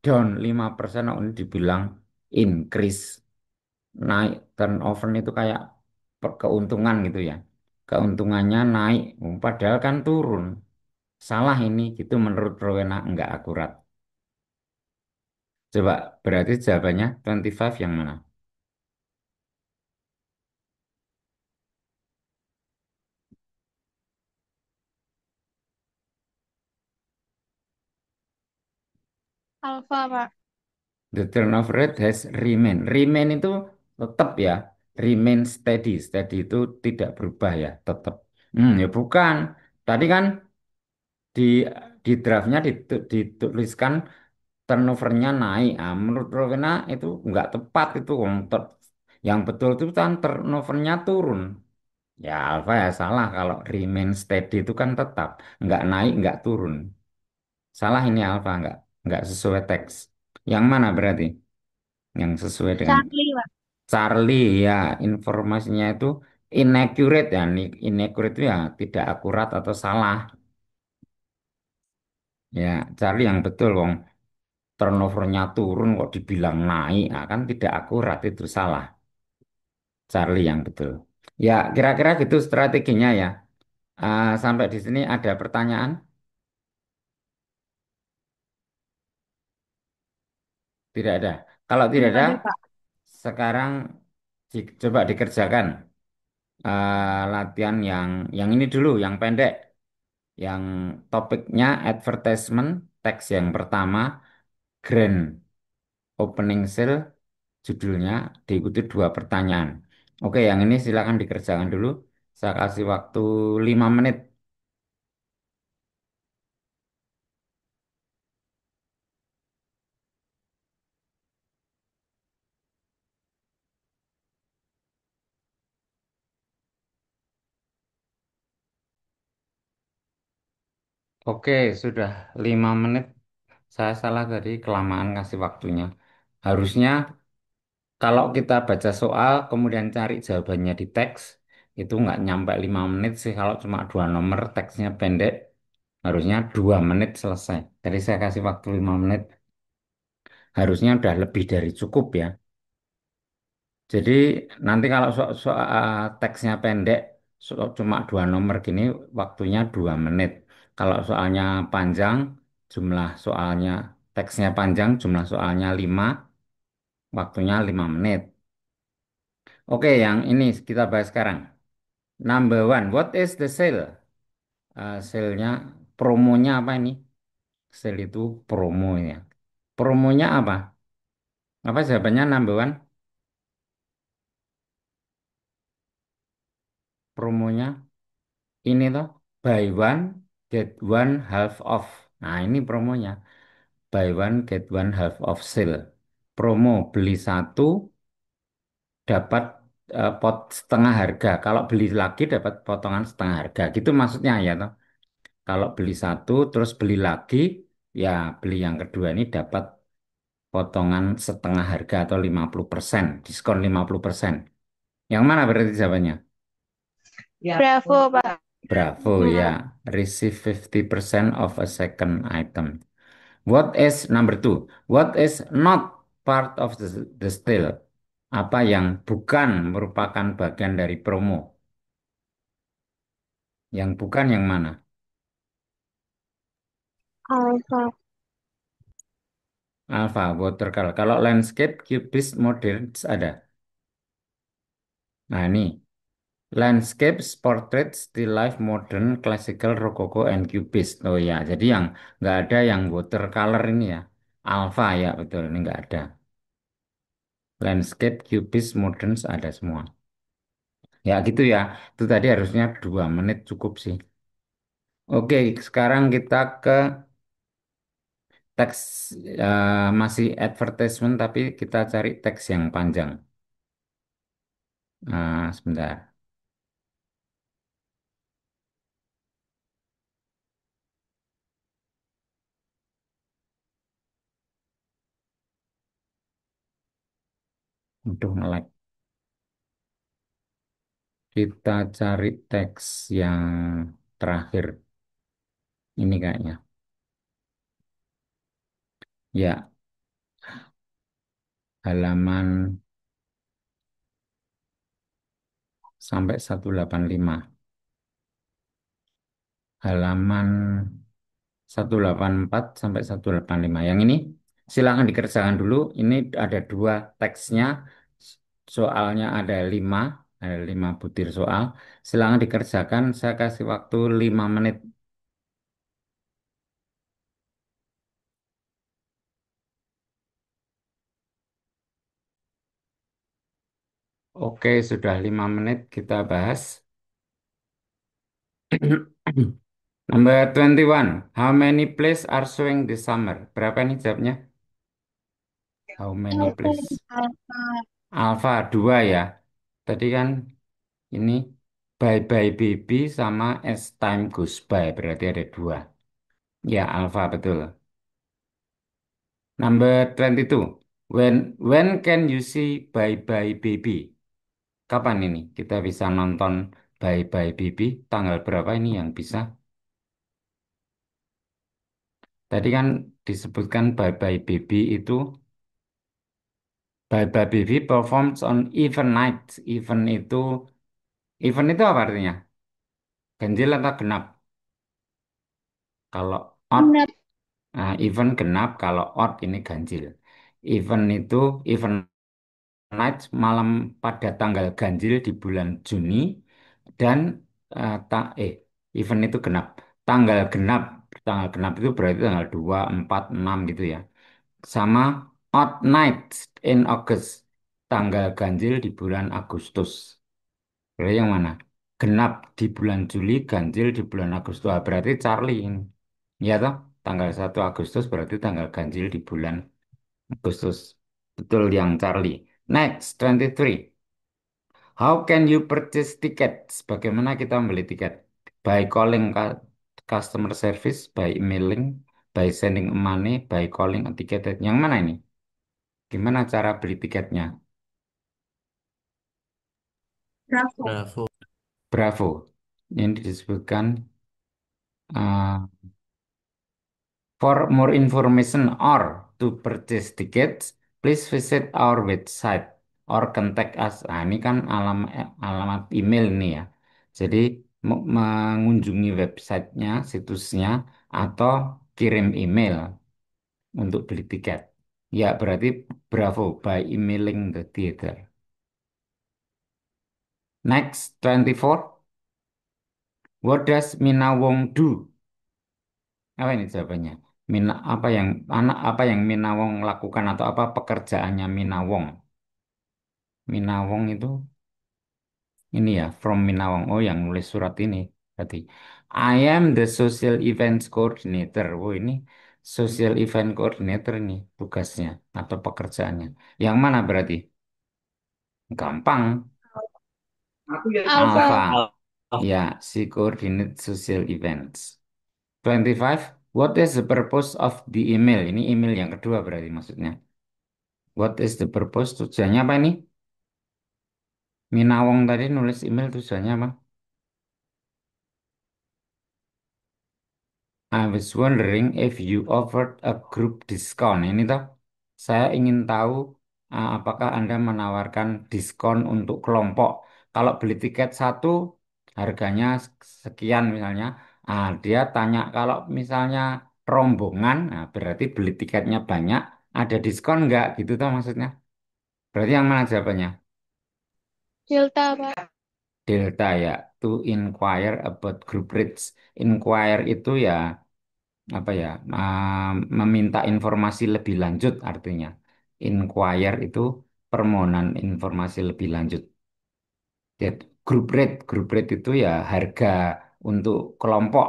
down 5%. Oh, ini dibilang increase. Naik turnover itu kayak keuntungan gitu ya. Keuntungannya naik, padahal kan turun. Salah ini, gitu menurut Rowena nggak akurat. Coba berarti jawabannya 25 yang mana? Alfa, Pak. The turnover rate has remain. Remain itu tetap ya. Remain steady. Steady itu tidak berubah ya, tetap. Ya bukan. Tadi kan di draftnya dituliskan turnovernya naik. Ah, menurut Rowena itu nggak tepat itu. Yang betul itu kan turnovernya turun. Ya Alfa ya salah kalau remain steady itu kan tetap. Nggak naik, nggak turun. Salah ini Alfa nggak sesuai teks. Yang mana berarti? Yang sesuai dengan Charlie, Pak. Charlie ya informasinya itu inaccurate ya. Inaccurate itu ya tidak akurat atau salah. Ya Charlie yang betul wong turnovernya turun kok dibilang naik. Nah, kan tidak akurat itu salah. Charlie yang betul. Ya kira-kira gitu strateginya ya. Sampai di sini ada pertanyaan? Tidak ada. Kalau tidak Belum ada, ada, Pak. sekarang coba dikerjakan latihan yang ini dulu, yang pendek, yang topiknya advertisement, teks yang pertama, grand opening sale, judulnya diikuti 2 pertanyaan. Oke, yang ini silakan dikerjakan dulu. Saya kasih waktu 5 menit. Oke, sudah 5 menit. Saya salah tadi, kelamaan kasih waktunya. Harusnya kalau kita baca soal, kemudian cari jawabannya di teks, itu nggak nyampe 5 menit sih. Kalau cuma 2 nomor, teksnya pendek, harusnya 2 menit selesai. Jadi saya kasih waktu 5 menit, harusnya udah lebih dari cukup ya. Jadi nanti kalau teksnya pendek, cuma 2 nomor gini, waktunya 2 menit. Kalau soalnya panjang, jumlah soalnya, teksnya panjang, jumlah soalnya 5, waktunya 5 menit. Oke, yang ini kita bahas sekarang. Number one, what is the sale? Sale-nya, promonya apa ini? Sale itu promo ya. Promonya apa? Apa jawabannya number one? Promonya ini toh, buy one, get one half off. Nah, ini promonya. Buy one, get one half off sale. Promo, beli satu, dapat pot setengah harga. Kalau beli lagi dapat potongan setengah harga. Gitu maksudnya ya toh. Kalau beli satu, terus beli lagi, ya beli yang kedua ini dapat potongan setengah harga atau 50%, diskon 50%. Yang mana berarti jawabannya? Bravo, Pak. Bravo ya, receive 50% of a second item. What is number two? What is not part of the sale? Apa yang bukan merupakan bagian dari promo? Yang bukan yang mana? Alfa. Alpha, watercolor. Kalau landscape, cubist, modern ada. Nah ini. Landscapes, portraits, still life, modern, classical, rococo, and cubist. Oh ya, jadi yang nggak ada yang watercolor ini ya. Alpha ya, betul. Ini nggak ada. Landscape, cubist, moderns ada semua. Ya gitu ya. Itu tadi harusnya 2 menit cukup sih. Oke, sekarang kita ke teks masih advertisement tapi kita cari teks yang panjang. Sebentar. Untuk nge-lag. Kita cari teks yang terakhir. Ini kayaknya. Ya, halaman sampai 185. Halaman 184 sampai 185. Yang ini silakan dikerjakan dulu. Ini ada 2 teksnya. Soalnya ada lima butir soal. Silakan dikerjakan. Saya kasih waktu 5 menit. Oke, sudah 5 menit kita bahas. Number 21. How many plays are showing this summer? Berapa nih jawabnya? How many plays? Alfa. Alpha 2 ya. Tadi kan ini Bye Bye Baby sama As Time Goes By. Berarti ada 2. Ya, Alpha betul. Number 22. When can you see Bye Bye Baby? Kapan ini kita bisa nonton Bye Bye Baby? Tanggal berapa ini yang bisa? Tadi kan disebutkan Bye Bye Baby itu Bye Bye Baby performs on event night. Event itu apa artinya? Ganjil atau genap? Kalau odd, Genap. event genap. Kalau odd ini ganjil. Event itu event night malam pada tanggal ganjil di bulan Juni dan eh, ta eh event itu genap. Tanggal genap, tanggal genap itu berarti tanggal 2, 4, 6 gitu ya. Sama odd night in August. Tanggal ganjil di bulan Agustus. Berarti yang mana? Genap di bulan Juli, ganjil di bulan Agustus. Ah, berarti Charlie ini. Ya toh? Tanggal 1 Agustus berarti tanggal ganjil di bulan Agustus. Betul yang Charlie. Next, 23. How can you purchase tickets? Bagaimana kita membeli tiket? By calling customer service, by emailing, by sending money, by calling a ticket. Yang mana ini? Gimana cara beli tiketnya? Bravo. Bravo. Bravo. Ini disebutkan uh, for more information or to purchase tickets, please visit our website or contact us. Nah, ini kan alamat email ini ya. Jadi mengunjungi websitenya, situsnya, atau kirim email untuk beli tiket. Ya, berarti Bravo by emailing the theater. Next, 24. What does Mina Wong do? Apa ini jawabannya? Apa yang Mina Wong lakukan atau apa pekerjaannya Mina Wong? Mina Wong itu ini ya, from Mina Wong. Oh, yang nulis surat ini berarti. I am the social events coordinator. Oh, ini social event coordinator ini tugasnya atau pekerjaannya. Yang mana berarti? Gampang. Alfa. Alpha. Al- Ya, she coordinate social events. 25. What is the purpose of the email? Ini email yang kedua berarti maksudnya. What is the purpose? Tujuannya apa ini? Minawong tadi nulis email tujuannya apa? I was wondering if you offered a group discount. Ini toh, saya ingin tahu apakah Anda menawarkan diskon untuk kelompok. Kalau beli tiket satu, harganya sekian misalnya. Dia tanya kalau misalnya rombongan, berarti beli tiketnya banyak, ada diskon nggak? Gitu toh maksudnya. Berarti yang mana jawabannya? Delta, Pak. delta ya, to inquire about group rates. Inquire itu ya apa ya, meminta informasi lebih lanjut artinya. Inquire itu permohonan informasi lebih lanjut. Jadi group rate itu ya harga untuk kelompok,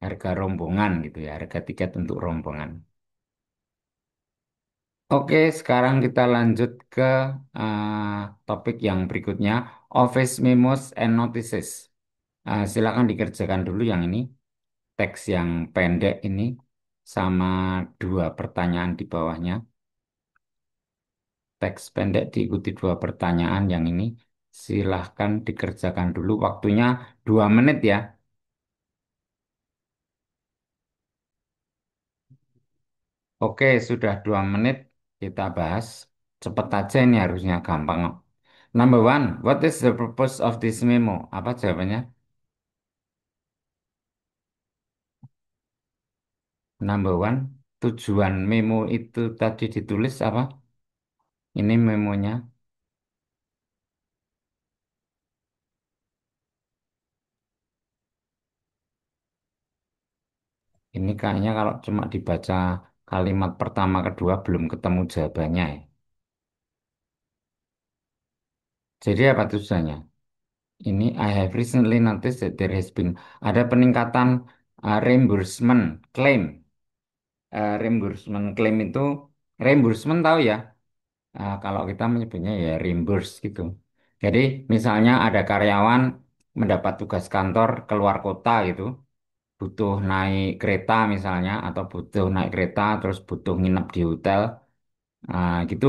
harga rombongan gitu ya, harga tiket untuk rombongan. Oke, sekarang kita lanjut ke topik yang berikutnya, office memos and notices. Silakan dikerjakan dulu yang ini, teks yang pendek ini, sama dua pertanyaan di bawahnya. Teks pendek diikuti dua pertanyaan yang ini. Silahkan dikerjakan dulu, waktunya 2 menit ya. Oke, sudah 2 menit kita bahas. Cepet aja ini harusnya gampang kok. Number one, what is the purpose of this memo? Apa jawabannya? Number one, tujuan memo itu tadi ditulis apa? Ini memonya. Ini kayaknya kalau cuma dibaca kalimat pertama kedua belum ketemu jawabannya ya. Jadi apa tujuannya? Ini I have recently noticed that there has been ada peningkatan reimbursement claim. Reimbursement claim itu reimbursement tahu ya? Kalau kita menyebutnya ya reimburse gitu. Jadi misalnya ada karyawan mendapat tugas kantor keluar kota gitu, butuh naik kereta misalnya, atau butuh naik kereta terus butuh nginep di hotel, gitu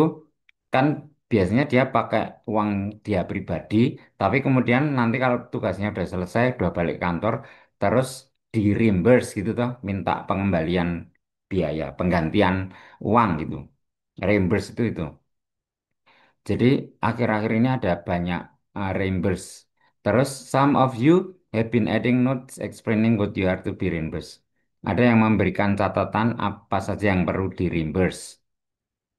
kan biasanya dia pakai uang dia pribadi, tapi kemudian nanti kalau tugasnya udah selesai, udah balik kantor, terus di reimburse gitu toh, minta pengembalian biaya, penggantian uang gitu. Reimburse itu. Jadi akhir-akhir ini ada banyak reimburse. Terus some of you have been adding notes explaining what you are to be reimbursed. Ada yang memberikan catatan apa saja yang perlu di reimburse.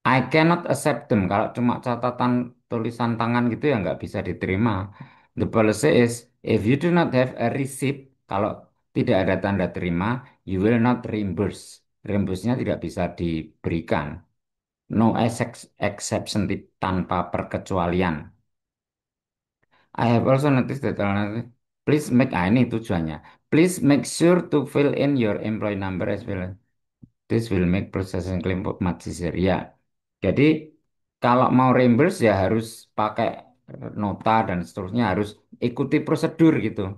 I cannot accept them. Kalau cuma catatan tulisan tangan gitu ya nggak bisa diterima. The policy is if you do not have a receipt, kalau tidak ada tanda terima, you will not reimburse. Reimburse-nya tidak bisa diberikan. No exception tanpa perkecualian. I have also noticed that please make ini tujuannya. Please make sure to fill in your employee number as well. This will make processing claim much easier. Ya, jadi kalau mau reimburse ya harus pakai nota dan seterusnya, harus ikuti prosedur gitu.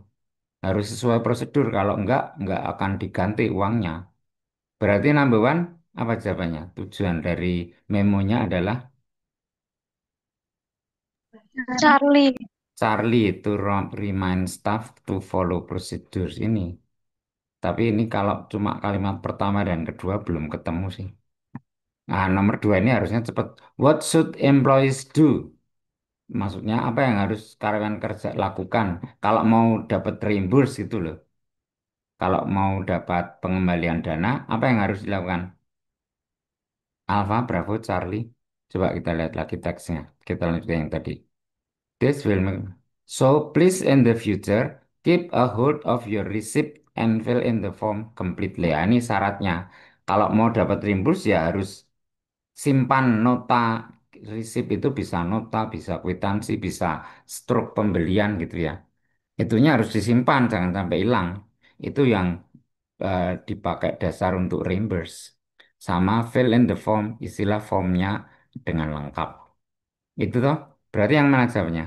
Harus sesuai prosedur. Kalau enggak akan diganti uangnya. Berarti number one, apa jawabannya? Tujuan dari memonya adalah Charlie. Charlie itu remind staff to follow procedures ini. Tapi ini kalau cuma kalimat pertama dan kedua belum ketemu sih. Nah, nomor dua ini harusnya cepat. What should employees do? Maksudnya apa yang harus karyawan kerja lakukan kalau mau dapat reimburse gitu loh. Kalau mau dapat pengembalian dana, apa yang harus dilakukan? Alpha, Bravo, Charlie. Coba kita lihat lagi teksnya. Kita lanjut yang tadi. This will make... So please in the future keep a hold of your receipt and fill in the form completely. Ya, ini syaratnya. Kalau mau dapat reimburse ya harus simpan nota receipt itu, bisa nota, bisa kwitansi, bisa struk pembelian gitu ya. Itunya harus disimpan, jangan sampai hilang. Itu yang dipakai dasar untuk reimburse. Sama fill in the form, istilah formnya dengan lengkap. Itu toh, berarti yang mana jawabnya?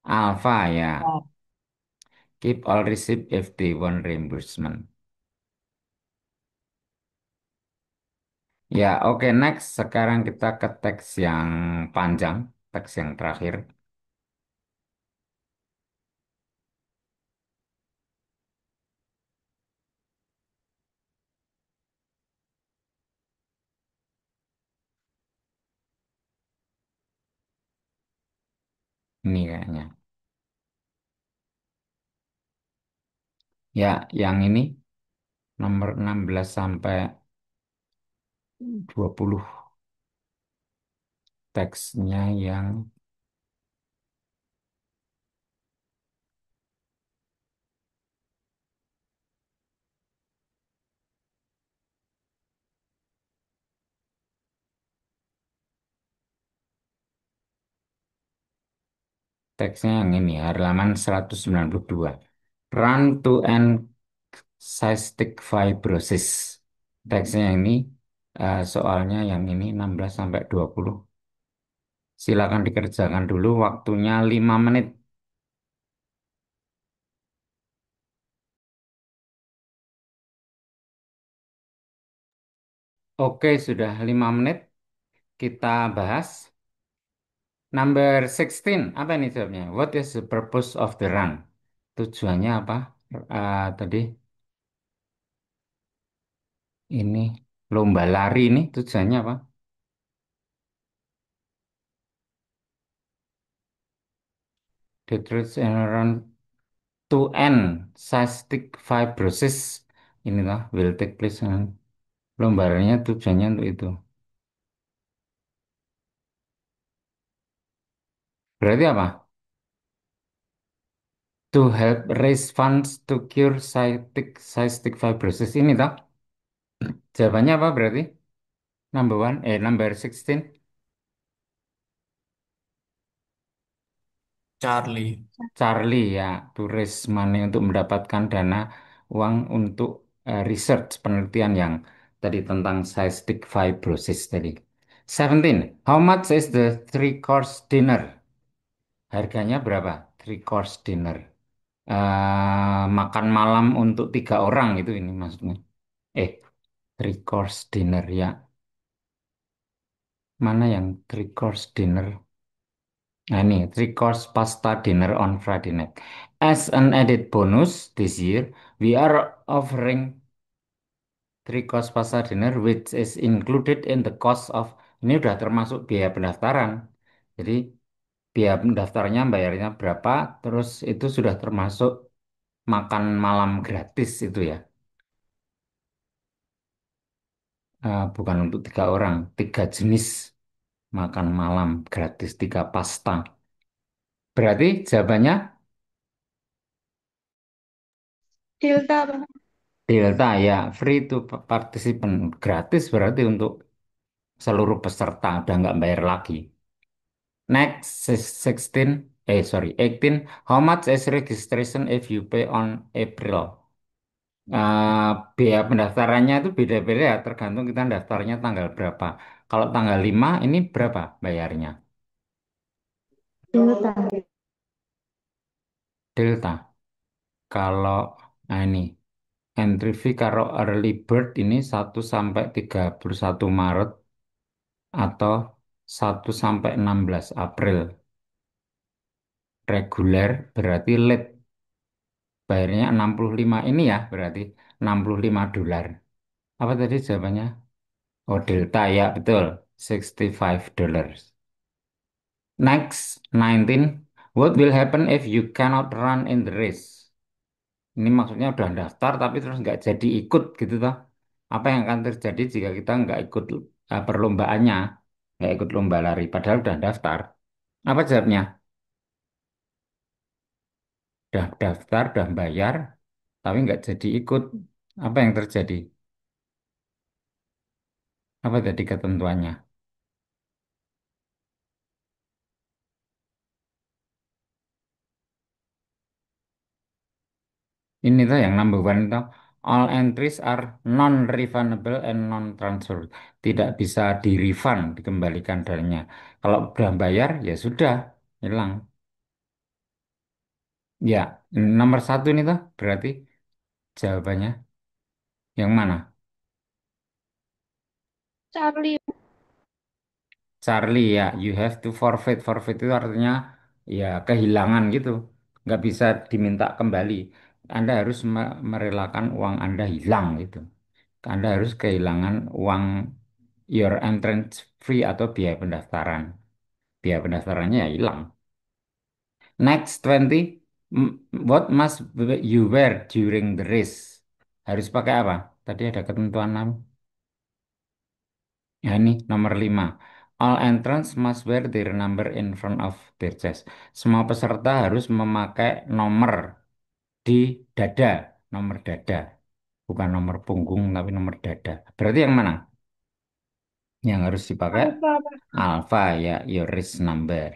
Alpha ya. Keep all receipt if they want reimbursement. Ya, oke, next. Sekarang kita ke teks yang panjang, teks yang terakhir. Ini kayaknya. Ya, yang ini nomor 16 sampai 20 teksnya yang Teksnya yang ini, halaman 192. Run to end cystic fibrosis. Teksnya yang ini, soalnya yang ini 16 sampai 20. Silakan dikerjakan dulu, waktunya 5 menit. Oke, sudah 5 menit. Kita bahas. Number 16, apa ini jawabnya? What is the purpose of the run? Tujuannya apa? Tadi ini lomba lari ini tujuannya apa? The truth and run to end cystic fibrosis inilah will take place. Lomba larinya tujuannya untuk itu. Berarti apa? To help raise funds to cure cystic fibrosis ini toh? Jawabannya apa berarti? Number one, number 16. Charlie. Charlie ya, turis money untuk mendapatkan dana uang untuk research penelitian yang tadi tentang cystic fibrosis tadi. 17. How much is the three course dinner? Harganya berapa? Three course dinner. Makan malam untuk 3 orang itu ini maksudnya. Eh, three course dinner ya. Mana yang three course dinner? Nah ini, three course pasta dinner on Friday night. As an added bonus this year, we are offering three course pasta dinner which is included in the cost of, ini udah termasuk biaya pendaftaran. Jadi biaya pendaftarnya bayarnya berapa, terus itu sudah termasuk makan malam gratis itu ya. Bukan untuk 3 orang, 3 jenis makan malam gratis, 3 pasta. Berarti jawabannya Delta, Bang. Delta ya, free to participant, gratis berarti untuk seluruh peserta, udah nggak bayar lagi. Next, 18, how much is registration if you pay on April? Biaya pendaftarannya itu beda-beda ya, tergantung kita daftarnya tanggal berapa. Kalau tanggal 5 ini berapa bayarnya? Delta. Delta. Kalau ini entry fee kalau early bird ini 1 sampai 31 Maret atau 1 sampai 16 April. Reguler berarti late. Bayarnya 65 ini ya berarti $65. Apa tadi jawabannya? Oh, Delta ya betul. $65. Next, 19. What will happen if you cannot run in the race? Ini maksudnya udah daftar tapi terus nggak jadi ikut gitu toh. Apa yang akan terjadi jika kita nggak ikut perlombaannya, nggak ikut lomba lari, padahal udah daftar? Apa jawabnya? Udah daftar, udah bayar, tapi nggak jadi ikut. Apa yang terjadi? Apa tadi ketentuannya? Ini tuh yang number one itu. All entries are non-refundable and non-transfer. Tidak bisa di-refund, dikembalikan darinya. Kalau udah bayar, ya sudah, hilang. Ya, nomor satu ini tuh berarti jawabannya yang mana? Charlie. Charlie ya, you have to forfeit. Forfeit itu artinya ya kehilangan gitu. Nggak bisa diminta kembali. Anda harus merelakan uang Anda hilang gitu. Anda harus kehilangan uang your entrance fee atau biaya pendaftaran. Biaya pendaftarannya ya hilang. Next 20, what must you wear during the race? Harus pakai apa? Tadi ada ketentuan apa? Ya ini nomor 5. All entrants must wear their number in front of their chest. Semua peserta harus memakai nomor di dada, nomor dada. Bukan nomor punggung tapi nomor dada. Berarti yang mana? Yang harus dipakai Alpha, Bang. alpha ya, your race number.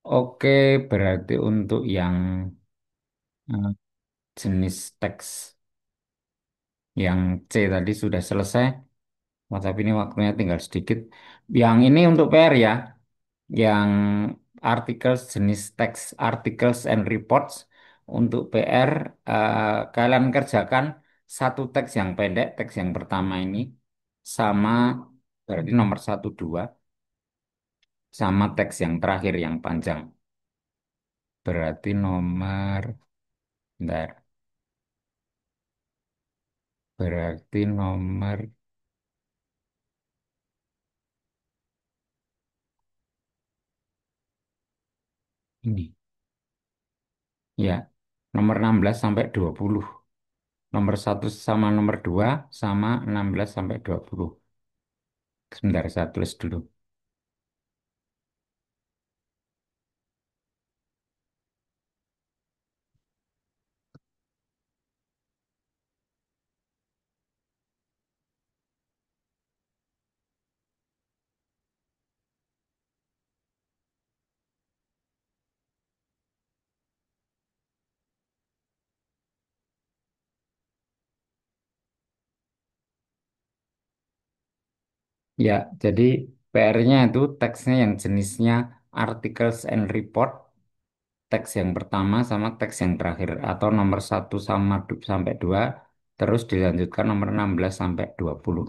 Oke, berarti untuk yang eh, jenis teks yang C tadi sudah selesai. WhatsApp ini waktunya tinggal sedikit. Yang ini untuk PR ya, yang articles jenis teks articles and reports untuk PR kalian kerjakan satu teks yang pendek, teks yang pertama ini sama berarti nomor satu dua sama teks yang terakhir yang panjang berarti nomor bentar, berarti nomor ini ya nomor 16 sampai 20. Nomor satu sama nomor 2 sama 16 sampai 20. Sebentar, saya tulis dulu. Ya, jadi PR-nya itu teksnya yang jenisnya articles and report, teks yang pertama sama teks yang terakhir, atau nomor satu sama sampai 2 terus dilanjutkan nomor 16 sampai 20.